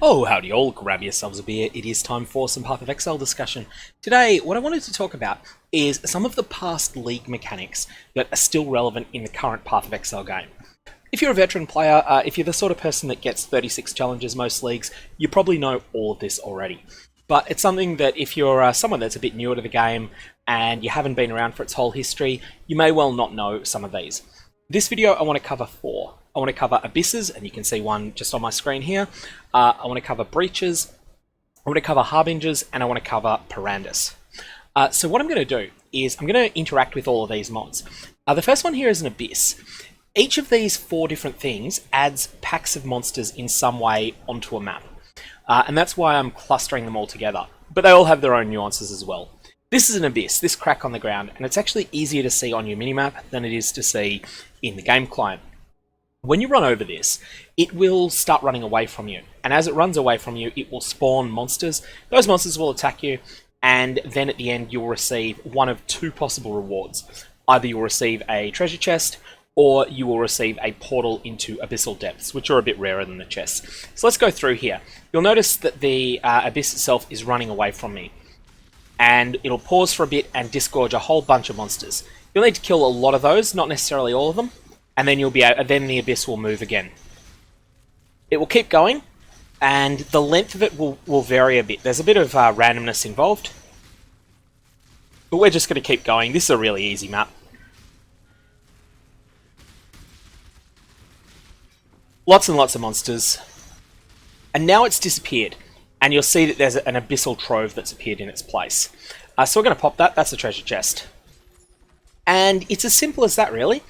Oh, howdy all, grab yourselves a beer. It is time for some Path of Exile discussion. Today, what I wanted to talk about is some of the past League mechanics that are still relevant in the current Path of Exile game. If you're a veteran player, if you're the sort of person that gets 36 challenges most leagues, you probably know all of this already. But it's something that if you're someone that's a bit newer to the game and you haven't been around for its whole history, you may well not know some of these. This video, I want to cover 4. I want to cover Abysses, and you can see one just on my screen here. I want to cover Breaches, I want to cover Harbingers, and I want to cover Perandus. So what I'm going to do is I'm going to interact with all of these mods. The first one here is an Abyss. Each of these 4 different things adds packs of monsters in some way onto a map. And that's why I'm clustering them all together. But they all have their own nuances as well. This is an Abyss, this crack on the ground, and it's actually easier to see on your minimap than it is to see in the game client. When you run over this, it will start running away from you, and as it runs away from you, it will spawn monsters. Those monsters will attack you, and then at the end you'll receive one of 2 possible rewards. Either you'll receive a treasure chest, or you will receive a portal into abyssal depths, which are a bit rarer than the chests. So let's go through here. You'll notice that the Abyss itself is running away from me, and it'll pause for a bit and disgorge a whole bunch of monsters. You'll need to kill a lot of those, not necessarily all of them, and then then the Abyss will move again. It will keep going, and the length of it will vary a bit. There's a bit of randomness involved, but we're just going to keep going. This is a really easy map. Lots and lots of monsters, and now it's disappeared, and you'll see that there's an abyssal trove that's appeared in its place. So we're going to pop that. That's a treasure chest, and it's as simple as that, really.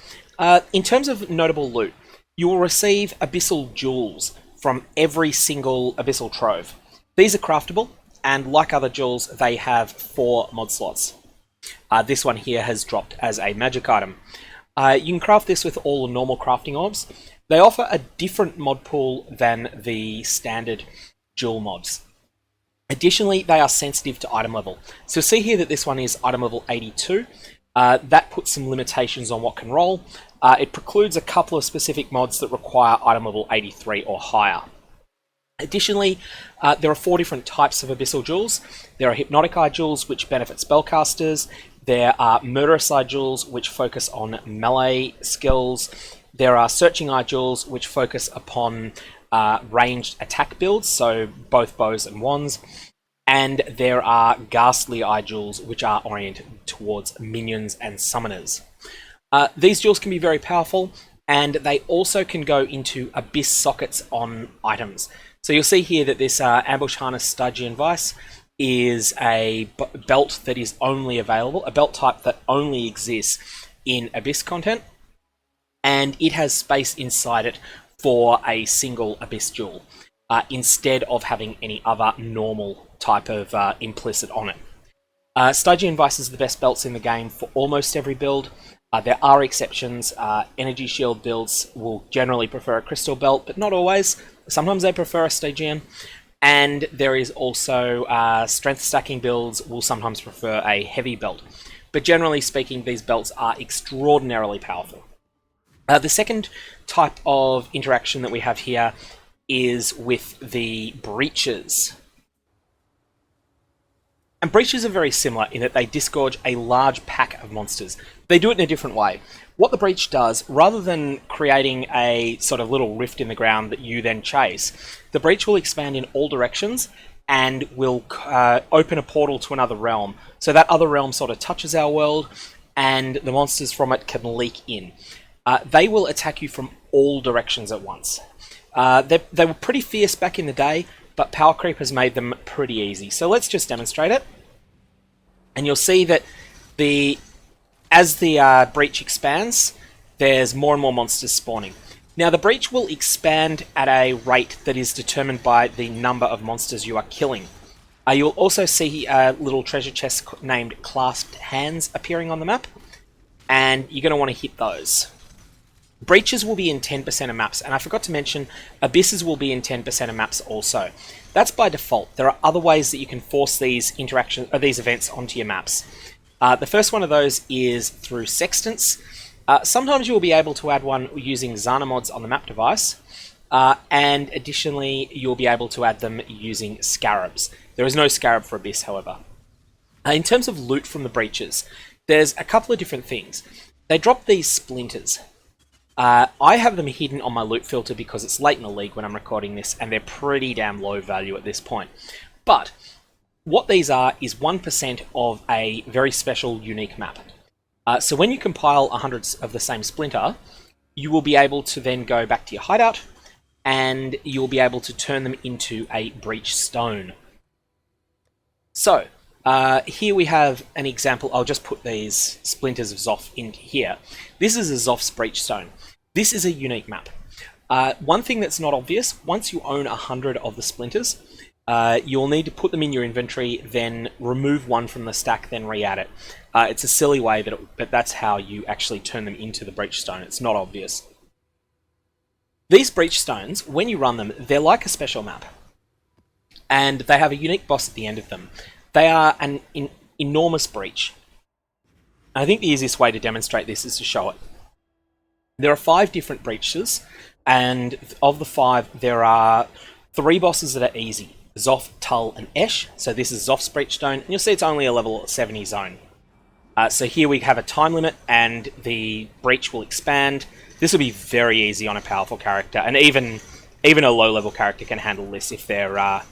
In terms of notable loot, you will receive abyssal jewels from every single abyssal trove. These are craftable, and like other jewels, they have 4 mod slots. This one here has dropped as a magic item. You can craft this with all the normal crafting orbs. They offer a different mod pool than the standard jewel mods. Additionally, they are sensitive to item level. So see here that this one is item level 82. That puts some limitations on what can roll. It precludes a couple of specific mods that require item level 83 or higher. Additionally, there are 4 different types of abyssal jewels. There are hypnotic eye jewels, which benefit spellcasters. There are murderous eye jewels, which focus on melee skills. There are searching eye jewels, which focus upon ranged attack builds, so both bows and wands. And there are ghastly eye jewels, which are oriented towards minions and summoners. These jewels can be very powerful, and they also can go into abyss sockets on items. So you'll see here that this ambush harness Stygian Vise is a belt that is only available, a belt type that only exists in abyss content, and it has space inside it for a single abyss jewel, instead of having any other normal type of implicit on it. Stygian Vise is the best belts in the game for almost every build. There are exceptions. Energy shield builds will generally prefer a crystal belt, but not always. Sometimes they prefer a Stygian. And there is also strength stacking builds will sometimes prefer a heavy belt. But generally speaking, these belts are extraordinarily powerful. The second type of interaction that we have here is with the Breaches. And Breaches are very similar in that they disgorge a large pack of monsters. They do it in a different way. What the Breach does, rather than creating a sort of little rift in the ground that you then chase, the Breach will expand in all directions and will open a portal to another realm. So that other realm sort of touches our world, and the monsters from it can leak in. They will attack you from all directions at once. They were pretty fierce back in the day, but power creep has made them pretty easy. So let's just demonstrate it. And you'll see that as the breach expands, there's more and more monsters spawning. Now the breach will expand at a rate that is determined by the number of monsters you are killing. You'll also see little treasure chests named Clasped Hands appearing on the map, and you're going to want to hit those. Breaches will be in 10% of maps, and I forgot to mention, Abysses will be in 10% of maps also. That's by default. There are other ways that you can force these these events onto your maps. The first one of those is through sextants. Sometimes you will be able to add one using Zana mods on the map device, and additionally you'll be able to add them using scarabs. There is no scarab for Abyss, however. In terms of loot from the breaches, there's a couple of different things. They drop these splinters. I have them hidden on my loot filter because it's late in the league when I'm recording this, and they're pretty damn low value at this point. But what these are is 1% of a very special unique map. So when you compile 100 of the same splinter, you will be able to then go back to your hideout, and you'll be able to turn them into a Breachstone. So, here we have an example. I'll just put these splinters of Xoph in here. This is a Xoph's Breachstone. This is a unique map. One thing that's not obvious, once you own 100 of the splinters, you'll need to put them in your inventory, then remove one from the stack, then re-add it. It's a silly way, but that's how you actually turn them into the Breachstone. It's not obvious. These Breachstones, when you run them, they're like a special map. And they have a unique boss at the end of them. They are an enormous breach. I think the easiest way to demonstrate this is to show it. There are 5 different breaches, and of the 5, there are 3 bosses that are easy. Xoph, Tull, and Esh. So this is Xoph's Breachstone, and you'll see it's only a level 70 zone. So here we have a time limit, and the breach will expand. This will be very easy on a powerful character, and even a low-level character can handle this if they're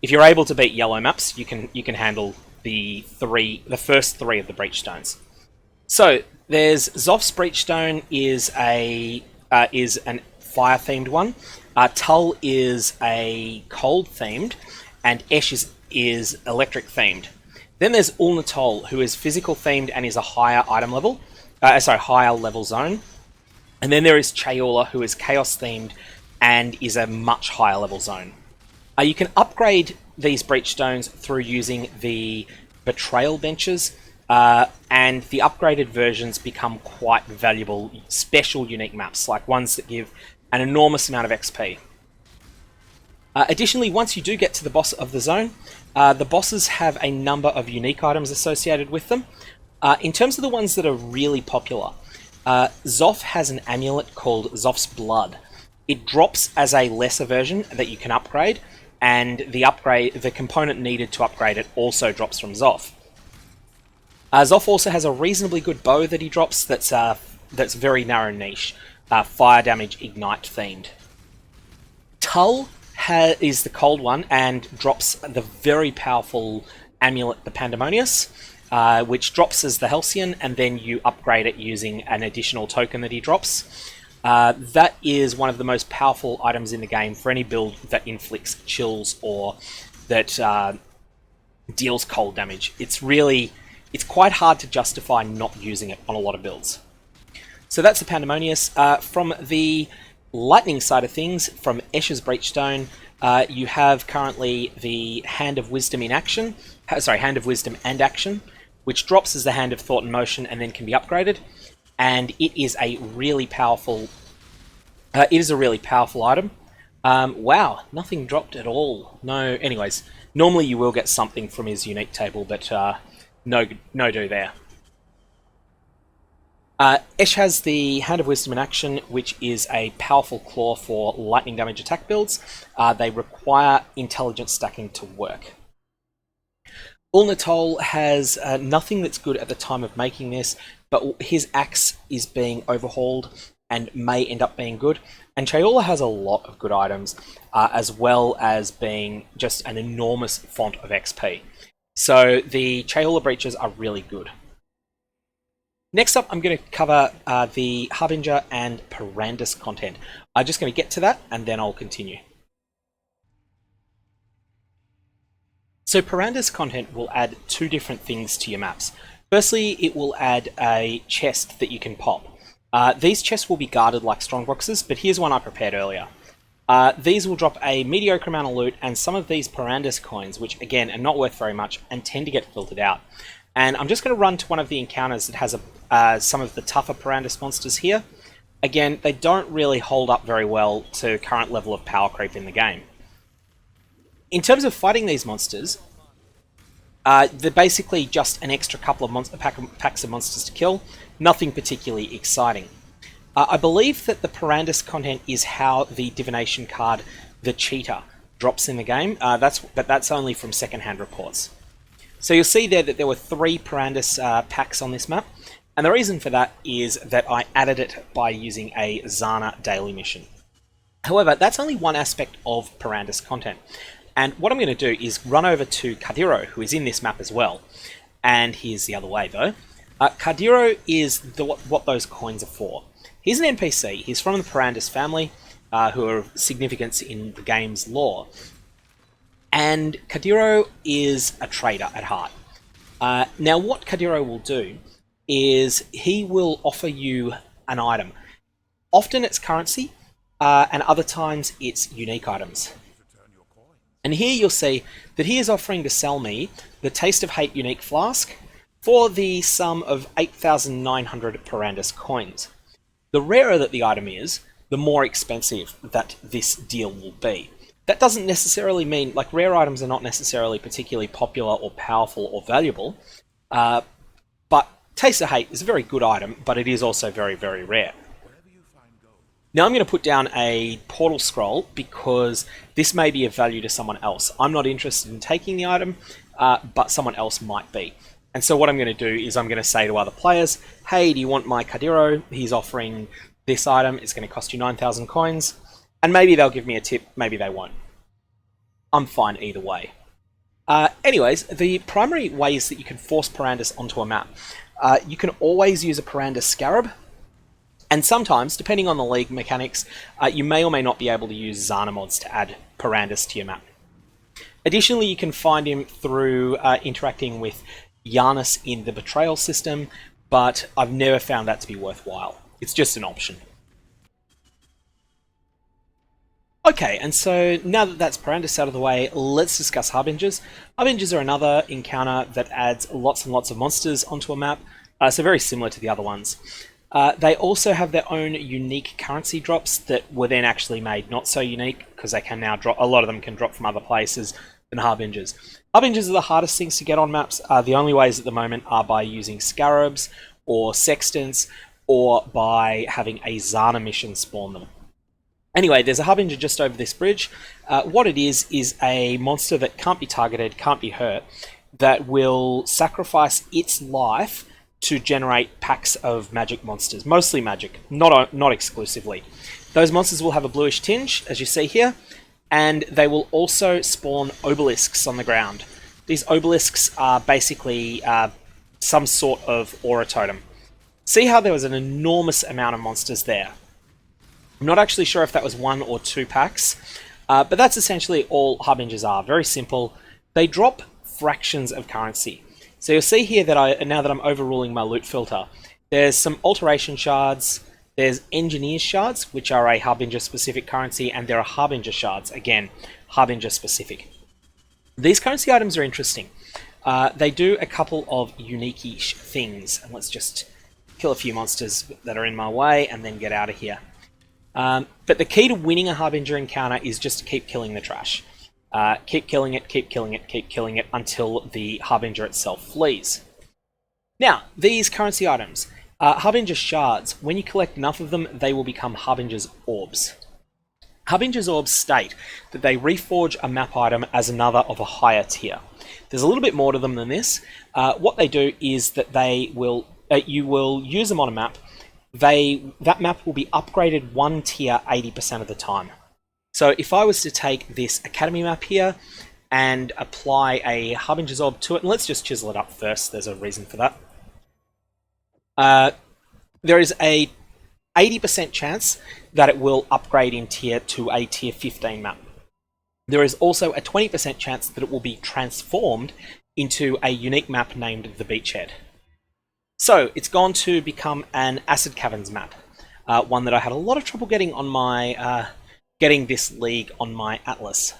if you're able to beat yellow maps. You can handle the first 3 of the Breachstones. So there's Xoph's Breachstone is an fire-themed one. Tull is a cold-themed, and Esh is electric-themed. Then there's Ulnatol, who is physical-themed and is a higher item level, higher level zone. And then there is Chayula, who is chaos-themed and is a much higher level zone. You can upgrade these Breachstones through using the Betrayal benches, and the upgraded versions become quite valuable, special unique maps, like ones that give an enormous amount of XP. Additionally, once you do get to the boss of the zone, the bosses have a number of unique items associated with them. In terms of the ones that are really popular, Xoph has an amulet called Xoph's Blood. It drops as a lesser version that you can upgrade, and the component needed to upgrade it also drops from Xoph. Xoph also has a reasonably good bow that he drops that's very narrow niche, fire damage ignite themed. Tull is the cold one and drops the very powerful amulet, the Pandemonius, which drops as the Halcyon, and then you upgrade it using an additional token that he drops. That is one of the most powerful items in the game for any build that inflicts chills or that deals cold damage. It's quite hard to justify not using it on a lot of builds. So that's the Pandemonius. From the lightning side of things, from Esh's Breachstone, you have currently the Hand of Wisdom in action. Hand of Wisdom and action, which drops as the Hand of Thought in motion and then can be upgraded. And it is a really powerful. It is a really powerful item. Wow, nothing dropped at all. No. Anyways, normally you will get something from his unique table, but no do there. Esh has the Hand of Wisdom in action, which is a powerful claw for lightning damage attack builds. They require intelligence stacking to work. Ulnatol has nothing that's good at the time of making this, but his axe is being overhauled and may end up being good. And Chayula has a lot of good items, as well as being just an enormous font of XP. So the Chayula breaches are really good. Next up, I'm going to cover the Harbinger and Perandus content. I'm just going to get to that, and then I'll continue. So Perandus content will add 2 different things to your maps. Firstly, it will add a chest that you can pop. These chests will be guarded like strongboxes, but here's one I prepared earlier. These will drop a mediocre amount of loot and some of these Perandus coins, which again are not worth very much and tend to get filtered out. And I'm just going to run to one of the encounters that has some of the tougher Perandus monsters here. Again, they don't really hold up very well to current level of power creep in the game. In terms of fighting these monsters, they're basically just an extra couple of packs of monsters to kill. Nothing particularly exciting. I believe that the Perandus content is how the divination card, the Cheater, drops in the game. But that's only from secondhand reports. So you'll see there that there were 3 Perandus packs on this map, and the reason for that is that I added it by using a Zana daily mission. However, that's only one aspect of Perandus content, and what I'm going to do is run over to Kadiro, who is in this map as well, and here's the other way though. Kadiro is what those coins are for. He's an NPC, he's from the Perandus family, who are of significance in the game's lore. And Kadiro is a trader at heart. Now what Kadiro will do is he will offer you an item. Often it's currency, and other times it's unique items. And here you'll see that he is offering to sell me the Taste of Hate unique flask for the sum of 8,900 Perandus coins. The rarer that the item is, the more expensive that this deal will be. That doesn't necessarily mean, like, rare items are not necessarily particularly popular or powerful or valuable, but Taste of Hate is a very good item, but it is also very, very rare. Now I'm going to put down a portal scroll because this may be of value to someone else. I'm not interested in taking the item, but someone else might be. And so what I'm going to do is I'm going to say to other players, hey, do you want my Kadiro? He's offering this item. It's going to cost you 9,000 coins. And maybe they'll give me a tip, maybe they won't. I'm fine either way. Anyways, the primary ways that you can force Perandus onto a map. You can always use a Perandus scarab. And sometimes, depending on the league mechanics, you may or may not be able to use Zana mods to add Perandus to your map. Additionally, you can find him through interacting with Giannis in the Betrayal system, but I've never found that to be worthwhile. It's just an option. Okay, and so now that that's Perandus out of the way, let's discuss Harbingers. Harbingers are another encounter that adds lots and lots of monsters onto a map, so very similar to the other ones. They also have their own unique currency drops that were then actually made not so unique, because they can now drop. A lot of them can drop from other places than Harbingers. Harbingers are the hardest things to get on maps. The only ways at the moment are by using scarabs or sextants, or by having a Zana mission spawn them. Anyway, there's a Harbinger just over this bridge. What it is a monster that can't be targeted, can't be hurt, that will sacrifice its life to generate packs of magic monsters. Mostly magic, not exclusively. Those monsters will have a bluish tinge, as you see here, and they will also spawn obelisks on the ground. These obelisks are basically some sort of aura totem. See how there was an enormous amount of monsters there? I'm not actually sure if that was 1 or 2 packs, but that's essentially all Harbingers are. Very simple. They drop fractions of currency. So you'll see here that now that I'm overruling my loot filter, there's some alteration shards, there's engineer shards, which are a Harbinger specific currency, and there are Harbinger shards, again, Harbinger specific. These currency items are interesting. They do a couple of unique-ish things, and let's just kill a few monsters that are in my way and then get out of here. But the key to winning a Harbinger encounter is just to keep killing the trash. Keep killing it, keep killing it, keep killing it until the Harbinger itself flees. Now, these currency items, Harbinger shards, when you collect enough of them, they will become Harbinger's orbs. Harbinger's orbs state that they reforge a map item as another of a higher tier. There's a little bit more to them than this. What they do is that you will use them on a map. That map will be upgraded 1 tier 80% of the time. So if I was to take this Academy map here and apply a Harbinger's Orb to it, and let's just chisel it up first, there's a reason for that. There is a 80% chance that it will upgrade in tier to a tier 15 map. There is also a 20% chance that it will be transformed into a unique map named the Beachhead. So it's gone to become an Acid Caverns map, one that I had a lot of trouble getting on my getting this league on my Atlas.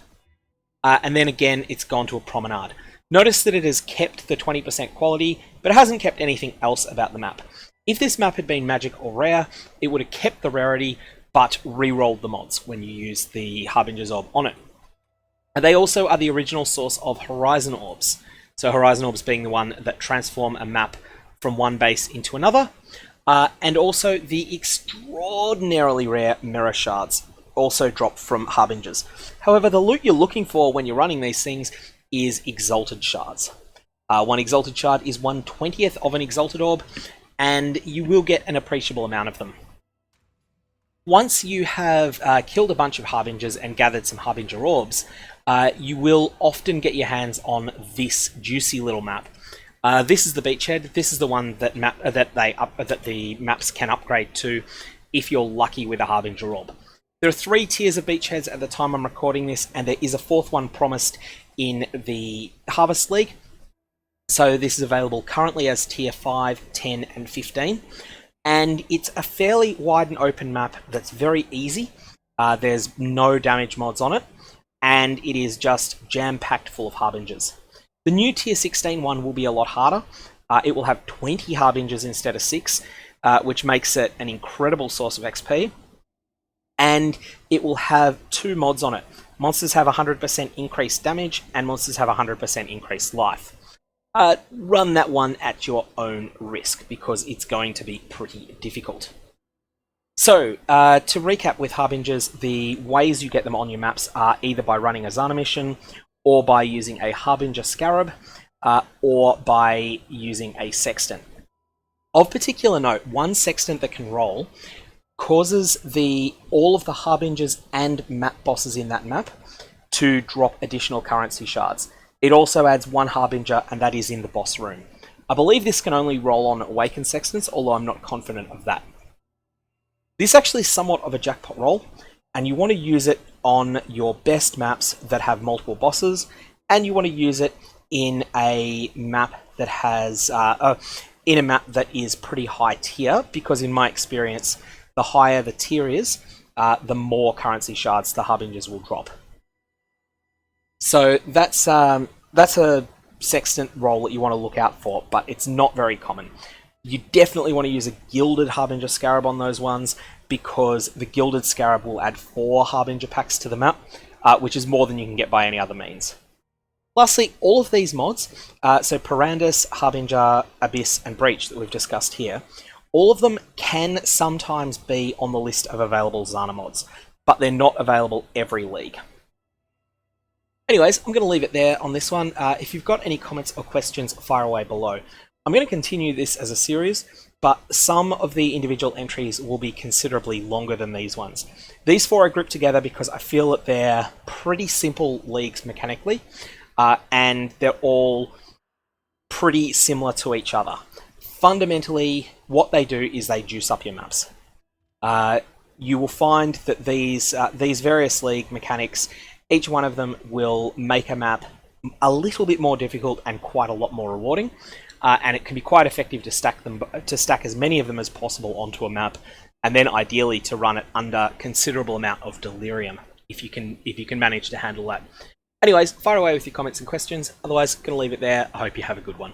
And then again, it's gone to a Promenade. Notice that it has kept the 20% quality, but it hasn't kept anything else about the map. If this map had been magic or rare, it would have kept the rarity, but re-rolled the mods when you use the Harbinger's Orb on it. And they also are the original source of Horizon Orbs. So Horizon Orbs being the one that transform a map from one base into another. And also the extraordinarily rare mirror shards also drop from Harbingers. However, the loot you're looking for when you're running these things is Exalted Shards. One Exalted Shard is 1/20th of an Exalted Orb, and you will get an appreciable amount of them. Once you have killed a bunch of Harbingers and gathered some Harbinger Orbs, you will often get your hands on this juicy little map. This is the beachhead. This is the one that the maps can upgrade to if you're lucky with a Harbinger Orb. There are 3 tiers of beachheads at the time I'm recording this, and there is a 4th one promised in the Harvest League. So this is available currently as tier 5, 10, and 15. And it's a fairly wide and open map that's very easy. There's no damage mods on it, and it is just jam-packed full of Harbingers. The new tier 16 one will be a lot harder. It will have 20 Harbingers instead of 6, which makes it an incredible source of XP. And it will have 2 mods on it. Monsters have 100% increased damage, and monsters have 100% increased life. Run that one at your own risk, because it's going to be pretty difficult. So, to recap with Harbingers, the ways you get them on your maps are either by running a Zana mission, or by using a Harbinger Scarab, or by using a sextant. Of particular note, one sextant that can roll causes all of the Harbingers and map bosses in that map to drop additional currency shards. It also adds 1 Harbinger, and that is in the boss room. I believe this can only roll on Awakened Sextants, although I'm not confident of that. This actually is somewhat of a jackpot roll, and you want to use it on your best maps that have multiple bosses, and you want to use it in a map that has is pretty high tier, because in my experience, the higher the tier is, the more currency shards the Harbingers will drop. So that's a sextant roll that you want to look out for, but it's not very common. You definitely want to use a Gilded Harbinger Scarab on those ones, because the Gilded Scarab will add 4 Harbinger packs to the map, which is more than you can get by any other means. Lastly, all of these mods, so Perandus, Harbinger, Abyss, and Breach that we've discussed here, all of them can sometimes be on the list of available Zana mods, but they're not available every league. Anyways, I'm going to leave it there on this one. If you've got any comments or questions, fire away below. I'm going to continue this as a series, but some of the individual entries will be considerably longer than these ones. These 4 are grouped together because I feel that they're pretty simple leagues mechanically, and they're all pretty similar to each other. Fundamentally, what they do is they juice up your maps. You will find that these various league mechanics, each one of them will make a map a little bit more difficult and quite a lot more rewarding, and it can be quite effective to stack as many of them as possible onto a map, and then ideally to run it under considerable amount of Delirium, if you can manage to handle that. Anyways, fire away with your comments and questions. Otherwise, going to leave it there. I hope you have a good one.